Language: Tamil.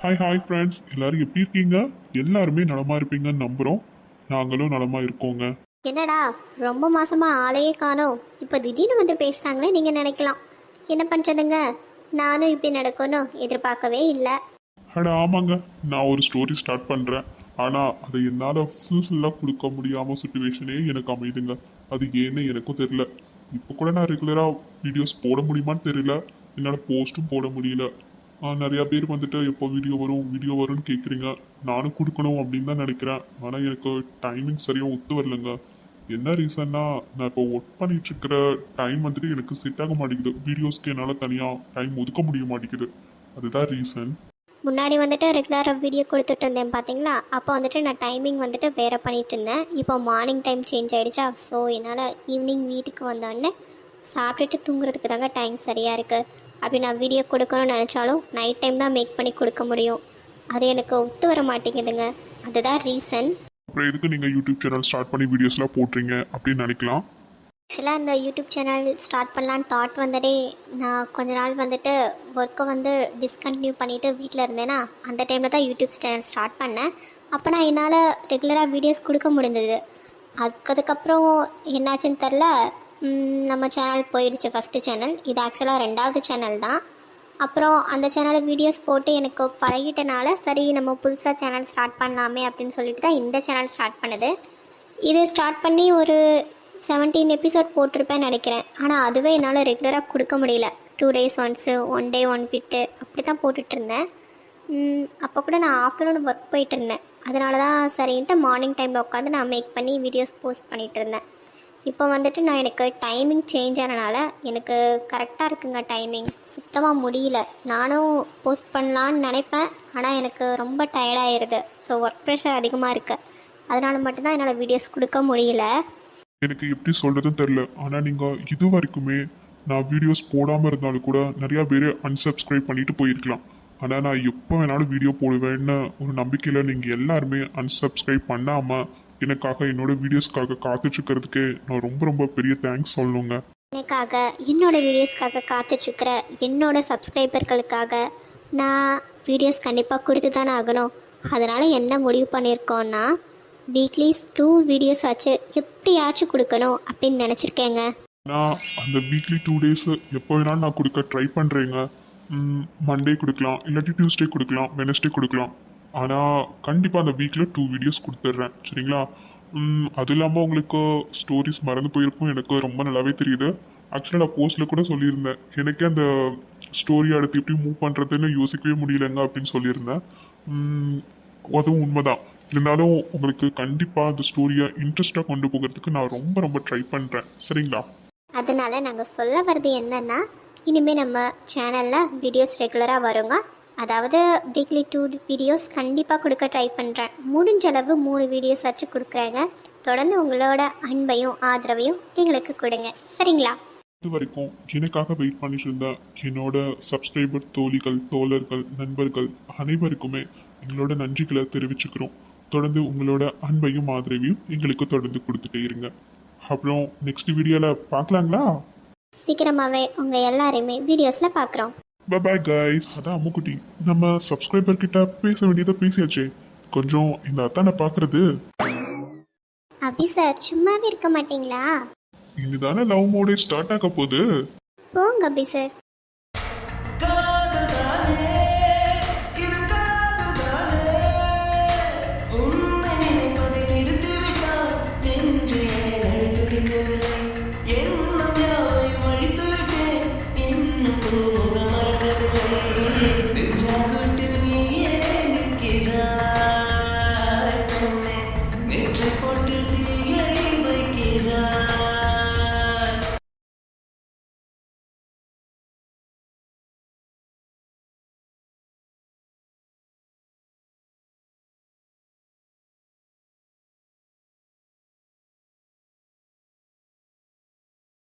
ஹாய் ஃப்ரெண்ட்ஸ், எல்லாரும் எப்படி இருக்கீங்க? எல்லாருமே நலமா இருப்பீங்கன்னு நம்புறோம். நாங்களும் நலமா இருக்கோங்க. என்னடா ரொம்ப மாசமா ஆளையே காணோம், இப்போ திடீர்னு வந்து பேசுறாங்களே நீங்க நினைக்கலாம். என்ன பண்றதுங்க, நானும் இப்படி நடக்கும்னு எதிர்பார்க்கவே இல்லை. அட ஆமாங்க, நான் ஒரு ஸ்டோரி ஸ்டார்ட் பண்றேன். ஆனா அதை என்னால ஃபுல்லாக கொடுக்க முடியாம சுச்சுவேஷனே எனக்கு அமைதுங்க. அது ஏன்னு எனக்கும் தெரியல. இப்போ கூட நான் ரெகுலரா வீடியோஸ் போட முடியுமான்னு தெரியல. என்னால் போஸ்ட்டும் போட முடியல. நிறைய பேர் வந்துட்டு எப்போ வீடியோ வரும்னு கேட்குறீங்க. நானும் கொடுக்கணும் அப்படின்னு தான் நினைக்கிறேன். ஆனால் எனக்கு டைமிங் சரியாக ஒத்து வரலங்க. என்ன ரீசன்னா, நான் இப்போ ஒர்க் பண்ணிட்டு இருக்கிற டைம் வந்துட்டு எனக்கு செட் ஆக மாட்டேங்குது. வீடியோஸ்க்கு என்னால் தனியாக டைம் ஒதுக்க முடிய மாட்டேங்குது. அதுதான் ரீசன். முன்னாடி வந்துட்டு ரெகுலராக வீடியோ கொடுத்துட்டு இருந்தேன் பார்த்தீங்களா, அப்போ வந்துட்டு நான் டைமிங் வந்துட்டு வேறு பண்ணிட்டு இருந்தேன். இப்போ மார்னிங் டைம் சேஞ்ச் ஆகிடுச்சா, ஸோ என்னால் ஈவினிங் வீட்டுக்கு வந்தோடனே சாப்பிட்டுட்டு தூங்குறதுக்கு தாங்க டைம் சரியாக இருக்குது. அப்படி நான் வீடியோ கொடுக்கணும்னு நினச்சாலும் நைட் டைம் தான் மேக் பண்ணி கொடுக்க முடியும். அது எனக்கு ஒத்து வர மாட்டேங்குதுங்க. அதுதான் ரீசன். அப்புறம் எதுக்கு நீங்கள் யூடியூப் சேனல் ஸ்டார்ட் பண்ணி வீடியோஸ்லாம் போடுறீங்க அப்படின்னு நினைக்கலாம். ஆக்சுவலாக இந்த யூடியூப் சேனல் ஸ்டார்ட் பண்ணலான்னு தாட் வந்ததே, நான் கொஞ்ச நாள் வந்துட்டு ஒர்க்கை வந்து டிஸ்கண்டினியூ பண்ணிவிட்டு வீட்டில் இருந்தேன்னா, அந்த டைமில் தான் யூடியூப் சேனல் ஸ்டார்ட் பண்ணேன். அப்போ நான் என்னால் ரெகுலராக வீடியோஸ் கொடுக்க முடிந்தது. அதுக்கப்புறம் என்னாச்சுன்னு தெரில, நம்ம சேனல் போயிடுச்சு. ஃபஸ்ட்டு சேனல் இது ஆக்சுவலாக 2வது சேனல் தான். அப்புறம் அந்த சேனலில் வீடியோஸ் போட்டு எனக்கு பழகிட்டனால, சரி நம்ம புதுசாக சேனல் ஸ்டார்ட் பண்ணலாமே அப்படின்னு சொல்லிட்டு தான் இந்த சேனல் ஸ்டார்ட் பண்ணுது. இது ஸ்டார்ட் பண்ணி ஒரு 17 எபிசோட் போட்டிருப்பேன்னு நினைக்கிறேன். ஆனால் அதுவே என்னால் ரெகுலராக கொடுக்க முடியல. 2 days ஒன்ஸு, 1 day 1 விட்டு அப்படி தான் போட்டுட்ருந்தேன். அப்போ கூட நான் ஆஃப்டர்நூன் ஒர்க் போயிட்டு இருந்தேன். அதனால தான் சரின்ட்டு மார்னிங் டைமில் உட்காந்து நான் மேக் பண்ணி வீடியோஸ் போஸ்ட் பண்ணிகிட்டு இருந்தேன். இப்போ வந்துட்டு நான் எனக்கு டைமிங் சேஞ்ச் ஆனனால எனக்கு கரெக்டாக இருக்குங்க. டைமிங் சுத்தமாக முடியல. நானும் போஸ்ட் பண்ணலான்னு நினைப்பேன், ஆனால் எனக்கு ரொம்ப டயர்டாகிடுது. ஸோ ஒர்க் ப்ரெஷர் அதிகமாக இருக்குது. அதனால மட்டும்தான் என்னால் வீடியோஸ் கொடுக்க முடியல. எனக்கு எப்படி சொல்கிறதுன்னு தெரில. ஆனால் நீங்கள் இது வரைக்குமே நான் வீடியோஸ் போடாமல் இருந்தாலும் கூட நிறையா பேர் அன்சப்ஸ்கிரைப் பண்ணிட்டு போயிருக்கலாம். ஆனால் நான் எப்போ வேணாலும் வீடியோ போடுவேன்னு ஒரு நம்பிக்கையில் நீங்கள் எல்லாருமே அன்சப்ஸ்கிரைப் பண்ணாமல் எனக்காக என்னோட வீடியோஸ்க்காக காத்துட்ருக்கிறதுக்கே நான் ரொம்ப ரொம்ப பெரிய தேங்க்ஸ் சொல்லணுங்க. எனக்காக, என்னோட வீடியோஸ்க்காக காத்துட்ருக்கிற என்னோட சப்ஸ்கிரைபர்களுக்காக நான் வீடியோஸ் கண்டிப்பாக கொடுத்து தானே ஆகணும். அதனால் என்ன முடிவு பண்ணியிருக்கோன்னா, வீக்லி 2 வீடியோஸ் ஆச்சு எப்படியாச்சும் கொடுக்கணும் அப்படின்னு நினச்சிருக்கேங்க. நான் அந்த வீக்லி 2 days எப்போ வேணாலும் நான் கொடுக்க ட்ரை பண்ணுறேங்க. மண்டே கொடுக்கலாம், இல்லாட்டி டியூஸ்டே கொடுக்கலாம், வெனஸ்டே கொடுக்கலாம். ஆனால் கண்டிப்பாக அந்த வீக்கில் 2 வீடியோஸ் கொடுத்துட்றேன், சரிங்களா? அது இல்லாமல் உங்களுக்கு ஸ்டோரிஸ் மறந்து போயிருக்கும், எனக்கு ரொம்ப நல்லாவே தெரியுது. ஆக்சுவலாக நான் போஸ்ட்டில் கூட சொல்லியிருந்தேன், எனக்கே அந்த ஸ்டோரி அடுத்து எப்படி மூவ் பண்ணுறதுன்னு யோசிக்கவே முடியலைங்க அப்படின்னு சொல்லியிருந்தேன். அதுவும் உண்மைதான். இருந்தாலும் உங்களுக்கு கண்டிப்பாக அந்த ஸ்டோரியை இன்ட்ரெஸ்டாக கொண்டு போகிறதுக்கு நான் ரொம்ப ரொம்ப ட்ரை பண்ணுறேன், சரிங்களா? அதனால நாங்கள் சொல்ல வர்றது என்னன்னா, இனிமேல் நம்ம சேனலில் வீடியோஸ் ரெகுலராக வருங்க. அதாவது வீக்லி 2 வீடியோஸ் கண்டிப்பாக கொடுக்க ட்ரை பண்ணுறேன். முடிஞ்ச அளவு 3 வீடியோஸ் வச்சு கொடுக்குறேங்க. தொடர்ந்து உங்களோட அன்பையும் ஆதரவையும் எங்களுக்கு கொடுங்க, சரிங்களா? இது வரைக்கும் எனக்காக வெயிட் பண்ணிட்டு இருந்த என்னோட சப்ஸ்கிரைபர் தோழிகள், தோழர்கள், நண்பர்கள் அனைவருக்குமே எங்களோட நன்றிகளை தெரிவிச்சுக்கிறோம். தொடர்ந்து உங்களோட அன்பையும் ஆதரவையும் எங்களுக்கு தொடர்ந்து கொடுத்துட்டே இருங்க. அப்புறம் நெக்ஸ்ட் வீடியோவில் பார்க்கலாங்களா? சீக்கிரமாகவே உங்கள் எல்லாரையுமே வீடியோஸில் பார்க்குறோம். Bye guys. அதான் அம்முக்குட்டி, நம்ம சப்ஸ்கிரைபர் கிட்ட பேச வேண்டியதை பேசியாச்சே. கொஞ்சம் இந்த அத்தானை பார்க்கறது. அபி சார் சும்மாவே இருக்க மாட்டீங்களா? இனிதானே லவ் மோடே ஸ்டார்ட் ஆக போகுது. போங்க அபி சார்.